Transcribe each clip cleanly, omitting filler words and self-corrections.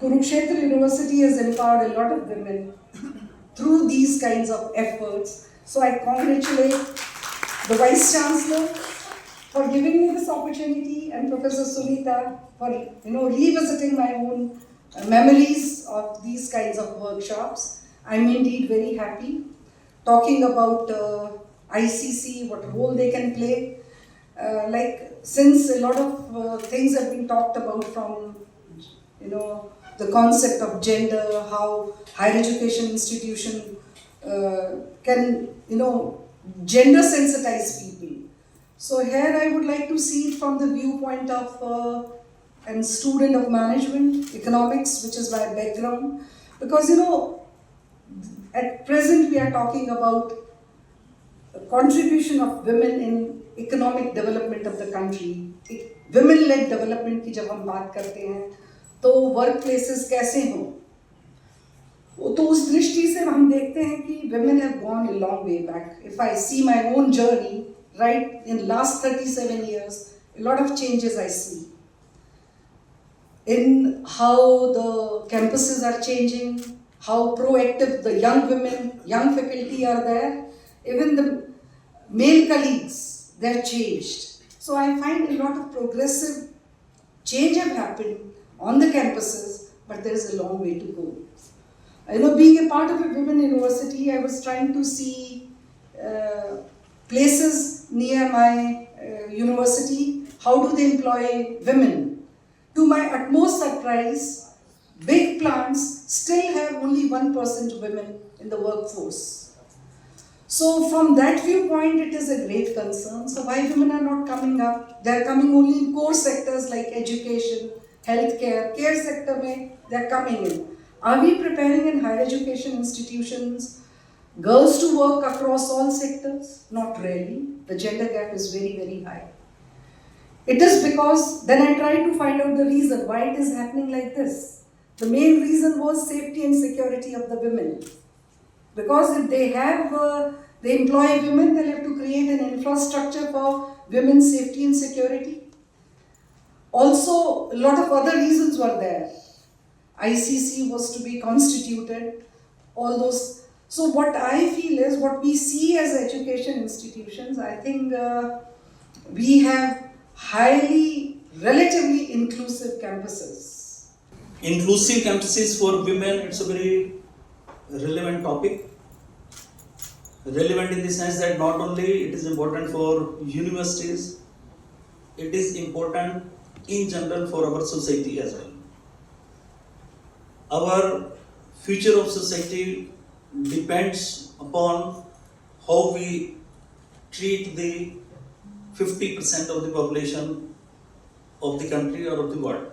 Kurukshetra University has empowered a lot of women through these kinds of efforts. So I congratulate the Vice Chancellor for giving me this opportunity and Professor Sunita for revisiting my own memories of these kinds of workshops. I'm indeed very happy talking about ICC, what role they can play. Since a lot of things have been talked about from the concept of gender, how higher education institution can gender sensitize people. So here I would like to see it from the viewpoint of a student of management, economics, which is my background. Because at present we are talking about the contribution of women in economic development of the country. Women-led development की जब हम बात करते हैं तो work places कैसे हों, तो उस दृष्टि से हम देखते हैं कि women have gone a long way back. If I see my own journey, right, in last 37 years, a lot of changes I see. In how the campuses are changing, how proactive the young women, young faculty are there, even the male colleagues, they're changed. So I find a lot of progressive change have happened on the campuses, but there's a long way to go. Being a part of a women university, I was trying to see places near my university, how do they employ women? To my utmost surprise, big plants still have only 1% women in the workforce. So from that viewpoint, it is a great concern. So why women are not coming up? They are coming only in core sectors like education, healthcare, care sector, they are coming in. Are we preparing in higher education institutions girls to work across all sectors? Not really. The gender gap is very, very high. It is because, then I tried to find out the reason why it is happening like this. The main reason was safety and security of the women. Because if they employ women, they'll have to create an infrastructure for women's safety and security. Also, a lot of other reasons were there. ICC was to be constituted, all those. So what I feel is, what we see as education institutions, I think we have highly, relatively inclusive campuses. Inclusive campuses for women, it's a very relevant topic. Relevant in the sense that not only it is important for universities, it is important in general for our society as well. Our future of society depends upon how we treat the 50% of the population of the country or of the world.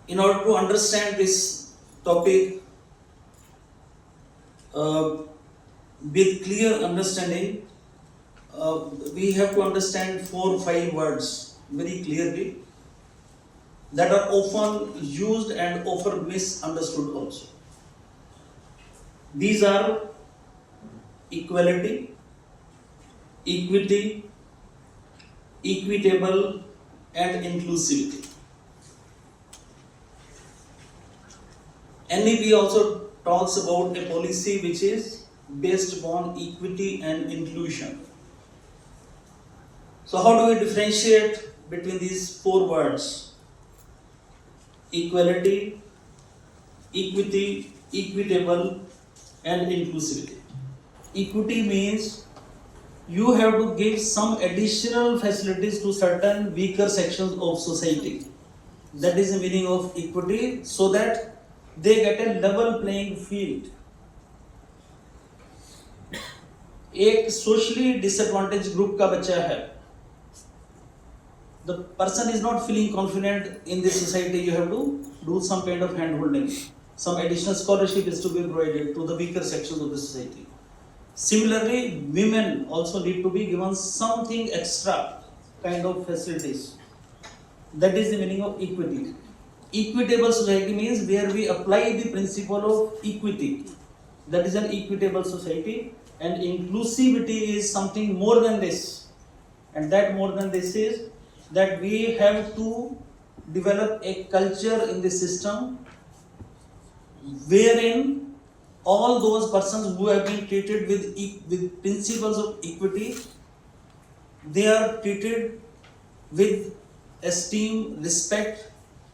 In order to understand this topic with clear understanding, we have to understand 4 or 5 words very clearly that are often used and often misunderstood also. These are equality, equity, equitable, and inclusivity. NEP also talks about a policy which is based upon equity and inclusion. So how do we differentiate between these 4 words? Equality, equity, equitable, and inclusivity. Equity means you have to give some additional facilities to certain weaker sections of society. That is the meaning of equity, so that they get a level playing field. एक socially disadvantaged group का बच्चा है, the person is not feeling confident in this society, you have to do some kind of hand holding. Some additional scholarship is to be provided to the weaker sections of the society. Similarly, women also need to be given something extra kind of facilities. That is the meaning of equity. Equitable society means where we apply the principle of equity. That is an equitable society. And inclusivity is something more than this. And that more than this is that we have to develop a culture in the system wherein all those persons who have been treated with principles of equity, they are treated with esteem, respect,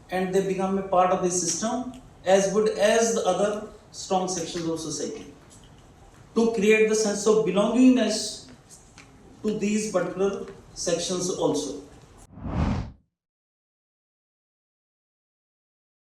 and they become a part of the system as good as the other strong sections of society, to create the sense of belongingness to these particular sections also.